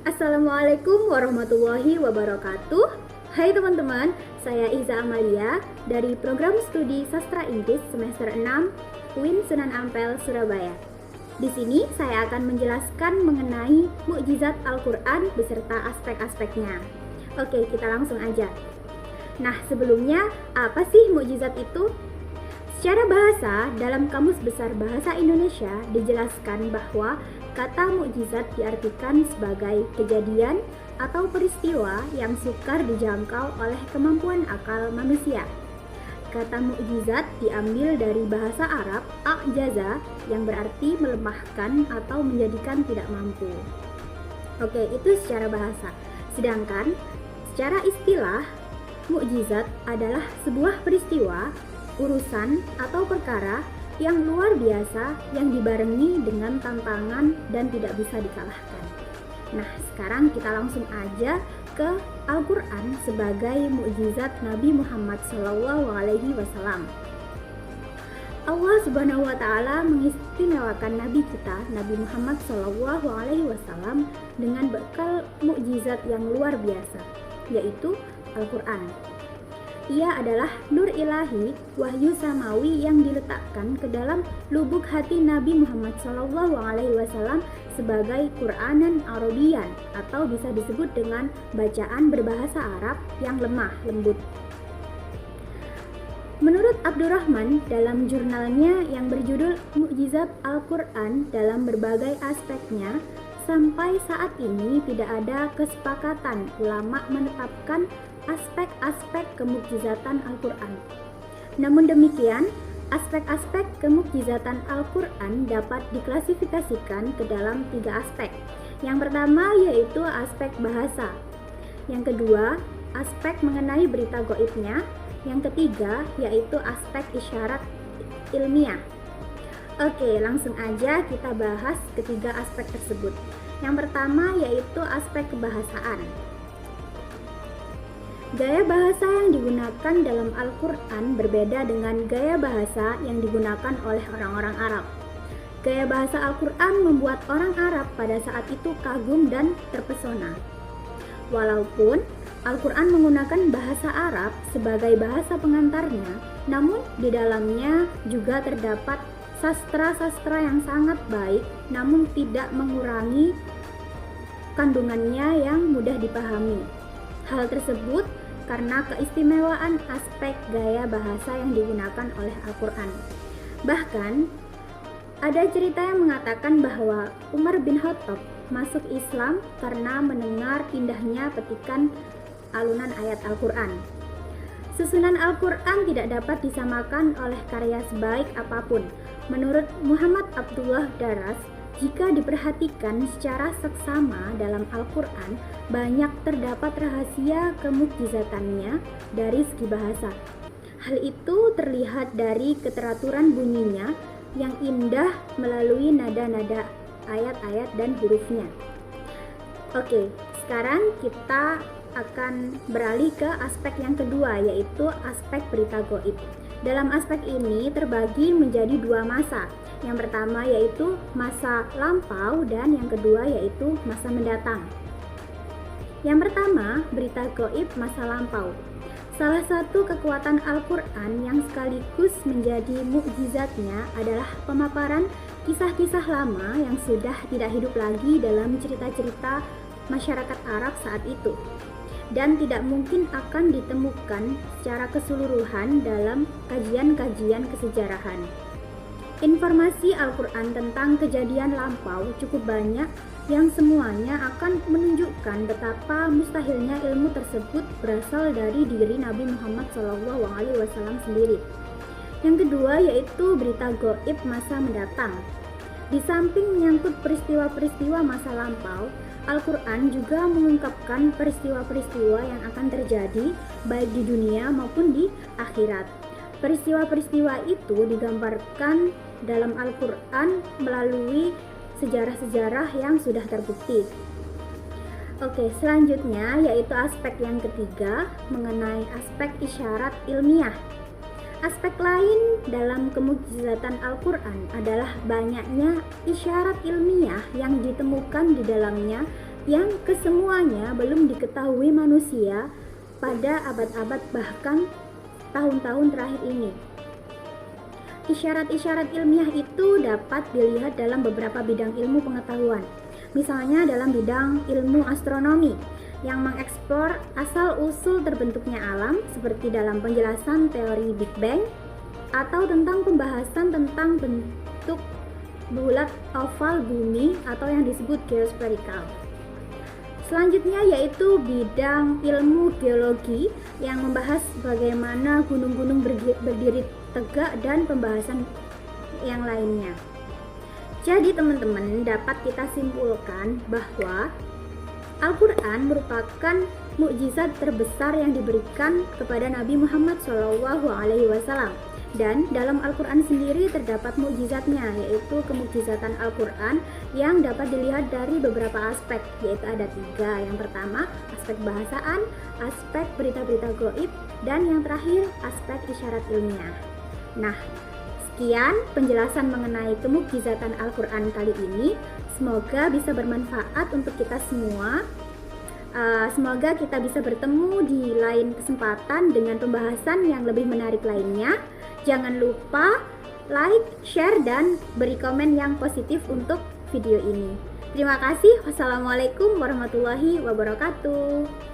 Assalamualaikum warahmatullahi wabarakatuh. Hai teman-teman, saya Iza Amalia dari Program Studi Sastra Inggris semester 6 UIN Sunan Ampel, Surabaya. Di sini saya akan menjelaskan mengenai mukjizat Al-Quran beserta aspek-aspeknya. Oke, kita langsung aja. Nah, sebelumnya apa sih mukjizat itu? Secara bahasa, dalam Kamus Besar Bahasa Indonesia dijelaskan bahwa kata mukjizat diartikan sebagai kejadian atau peristiwa yang sukar dijangkau oleh kemampuan akal manusia. Kata mukjizat diambil dari bahasa Arab a'jaza yang berarti melemahkan atau menjadikan tidak mampu. Oke, itu secara bahasa. Sedangkan secara istilah, mukjizat adalah sebuah peristiwa, urusan atau perkara yang luar biasa yang dibarengi dengan tantangan dan tidak bisa dikalahkan. Nah, sekarang kita langsung aja ke Al-Quran sebagai mukjizat Nabi Muhammad SAW. Allah Subhanahu wa Ta'ala mengistimewakan Nabi kita, Nabi Muhammad SAW, dengan bekal mukjizat yang luar biasa, yaitu Al-Quran. Ia adalah nur ilahi, wahyu samawi yang diletakkan ke dalam lubuk hati Nabi Muhammad SAW sebagai Quranan Arabian, atau bisa disebut dengan bacaan berbahasa Arab yang lemah lembut. Menurut Abdurrahman dalam jurnalnya yang berjudul Mukjizat Al-Quran dalam berbagai aspeknya, sampai saat ini tidak ada kesepakatan ulama menetapkan aspek-aspek kemukjizatan Al-Quran. Namun demikian, aspek-aspek kemukjizatan Al-Quran dapat diklasifikasikan ke dalam 3 aspek. Yang pertama yaitu aspek bahasa. Yang kedua, aspek mengenai berita gaibnya. Yang ketiga yaitu aspek isyarat ilmiah. Oke, langsung aja kita bahas ketiga aspek tersebut. Yang pertama yaitu aspek kebahasaan. Gaya bahasa yang digunakan dalam Al-Quran berbeda dengan gaya bahasa yang digunakan oleh orang-orang Arab. Gaya bahasa Al-Quran membuat orang Arab pada saat itu kagum dan terpesona. Walaupun Al-Quran menggunakan bahasa Arab sebagai bahasa pengantarnya, namun di dalamnya juga terdapat sastra-sastra yang sangat baik, namun tidak mengurangi kandungannya yang mudah dipahami. Hal tersebut karena keistimewaan aspek gaya bahasa yang digunakan oleh Al-Quran. Bahkan, ada cerita yang mengatakan bahwa Umar bin Khattab masuk Islam karena mendengar indahnya petikan alunan ayat Al-Quran. Susunan Al-Quran tidak dapat disamakan oleh karya sebaik apapun. Menurut Muhammad Abdullah Daras, jika diperhatikan secara seksama dalam Al-Quran, banyak terdapat rahasia kemukjizatannya dari segi bahasa. Hal itu terlihat dari keteraturan bunyinya yang indah melalui nada-nada ayat-ayat dan hurufnya. Oke, sekarang kita akan beralih ke aspek yang kedua, yaitu aspek berita gaib. Dalam aspek ini terbagi menjadi 2 masa. Yang pertama yaitu masa lampau dan yang kedua yaitu masa mendatang. Yang pertama, berita gaib masa lampau. Salah satu kekuatan Al-Quran yang sekaligus menjadi mukjizatnya adalah pemaparan kisah-kisah lama yang sudah tidak hidup lagi dalam cerita-cerita masyarakat Arab saat itu, dan tidak mungkin akan ditemukan secara keseluruhan dalam kajian-kajian kesejarahan. Informasi Al-Quran tentang kejadian lampau cukup banyak yang semuanya akan menunjukkan betapa mustahilnya ilmu tersebut berasal dari diri Nabi Muhammad SAW sendiri. Yang kedua yaitu berita gaib masa mendatang. Di samping menyangkut peristiwa-peristiwa masa lampau, Al-Quran juga mengungkapkan peristiwa-peristiwa yang akan terjadi baik di dunia maupun di akhirat. Peristiwa-peristiwa itu digambarkan dalam Al-Quran melalui sejarah-sejarah yang sudah terbukti. Oke, selanjutnya yaitu aspek yang ketiga mengenai aspek isyarat ilmiah. Aspek lain dalam kemukjizatan Al-Quran adalah banyaknya isyarat ilmiah yang ditemukan di dalamnya yang kesemuanya belum diketahui manusia pada abad-abad bahkan tahun-tahun terakhir ini. Isyarat-isyarat ilmiah itu dapat dilihat dalam beberapa bidang ilmu pengetahuan. Misalnya dalam bidang ilmu astronomi yang mengeksplor asal-usul terbentuknya alam seperti dalam penjelasan teori Big Bang, atau tentang pembahasan tentang bentuk bulat oval bumi atau yang disebut geospherical. Selanjutnya yaitu bidang ilmu geologi yang membahas bagaimana gunung-gunung berdiri tegak dan pembahasan yang lainnya. Jadi teman-teman, dapat kita simpulkan bahwa Al-Quran merupakan mukjizat terbesar yang diberikan kepada Nabi Muhammad SAW. Dan dalam Al-Quran sendiri terdapat mukjizatnya, yaitu kemukjizatan Al-Quran yang dapat dilihat dari beberapa aspek, yaitu ada 3. Yang pertama, aspek bahasaan, aspek berita-berita gaib, dan yang terakhir, aspek isyarat ilmiah. Nah, sekian penjelasan mengenai kemukjizatan Al-Quran kali ini. Semoga bisa bermanfaat untuk kita semua. Semoga kita bisa bertemu di lain kesempatan dengan pembahasan yang lebih menarik lainnya. Jangan lupa like, share, dan beri komen yang positif untuk video ini. Terima kasih. Wassalamualaikum warahmatullahi wabarakatuh.